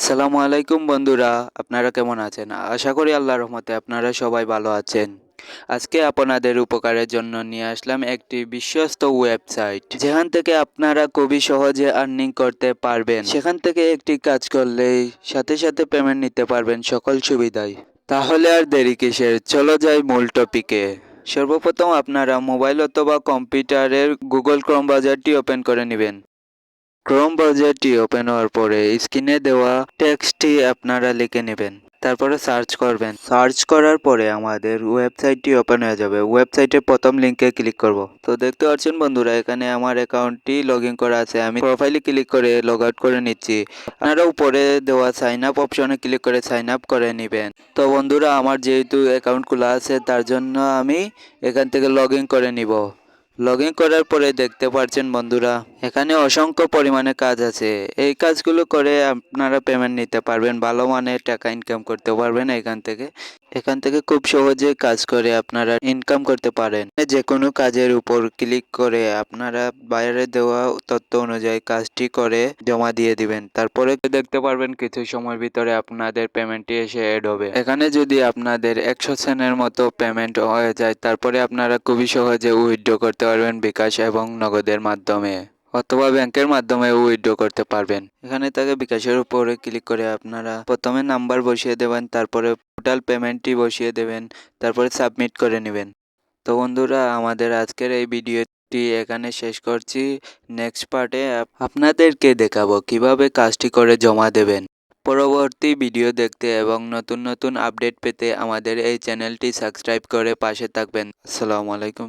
আসসালামু আলাইকুম বন্ধুরা, আপনারা কেমন আছেন? আশা করি আল্লাহর রহমতে আপনারা সবাই ভালো আছেন। আজকে আপনাদের উপকারের জন্য নিয়ে আসলাম একটি বিশ্বস্ত ওয়েবসাইট, যেখান থেকে আপনারা খুবই সহজে আর্নিং করতে পারবেন। সেখান থেকে একটি কাজ করলেই সাথে সাথে পেমেন্ট নিতে পারবেন সকল সুবিধায়। তাহলে আর দেরি কিসের, চলো যাই মূল টপিকে। সর্বপ্রথম আপনারা মোবাইল অথবা কম্পিউটারের গুগল ক্রোম ব্রাউজারটি ওপেন করে নেবেন। ক্রোম ব্রাউজারটি ওপেন হওয়ার পরে স্ক্রিনে দেওয়া টেক্সটটি আপনারা লিখে নেবেন, তারপরে সার্চ করবেন। সার্চ করার পরে আমাদের ওয়েবসাইটটি ওপেন হয়ে যাবে। ওয়েবসাইটের প্রথম লিঙ্কে ক্লিক করব। তো দেখতে পাচ্ছেন বন্ধুরা, এখানে আমার অ্যাকাউন্টটি লগ ইন করা আছে। আমি প্রোফাইলে ক্লিক করে লগ আউট করে নিচ্ছি। আপনারা উপরে দেওয়া সাইন আপ অপশনে ক্লিক করে সাইন আপ করে নেবেন। তো বন্ধুরা, আমার যেহেতু অ্যাকাউন্ট খোলা আছে তার জন্য আমি এখান থেকে লগ ইন করে নিব। লগ ইন করার পরে দেখতে পাচ্ছেন বন্ধুরা, এখানে অসংখ্য পরিমাণে কাজ আছে। এই কাজগুলো করে আপনারা পেমেন্ট নিতে পারবেন, ভালো মানের টাকা ইনকাম করতে পারবেন। এখান থেকে খুব সহজে কাজ করে আপনারা ইনকাম করতে পারেন। যে কোনো কাজের উপর ক্লিক করে আপনারা বাইরে দেওয়া তথ্য অনুযায়ী কাজটি করে জমা দিয়ে দিবেন। তারপরে দেখতে পারবেন কিছু সময়ের ভিতরে আপনাদের পেমেন্টটি এসে অ্যাড হবে। এখানে যদি আপনাদের 100 সেন্টের মতো পেমেন্ট হয়ে যায়, তারপরে আপনারা খুবই সহজে উইথড্র করতে পারবেন বিকাশ এবং নগদের মাধ্যমে, অথবা ব্যাংকের মাধ্যমে উইথড্র করতে পারবেন। এখানে থেকে বিকাশের উপরে ক্লিক করে আপনারা প্রথমে নাম্বার বসিয়ে দেবেন, তারপরে টোটাল পেমেন্টটি বসিয়ে দেবেন, তারপরে সাবমিট করে নেবেন। তো বন্ধুরা, আমাদের আজকের এই ভিডিওটি এখানে শেষ করছি। নেক্সট পার্টে আপনাদেরকে দেখাবো কিভাবে কাজটি করে জমা দেবেন। পরবর্তী ভিডিও দেখতে এবং নতুন নতুন আপডেট পেতে আমাদের এই চ্যানেলটি সাবস্ক্রাইব করে পাশে থাকবেন। আসসালামু আলাইকুম।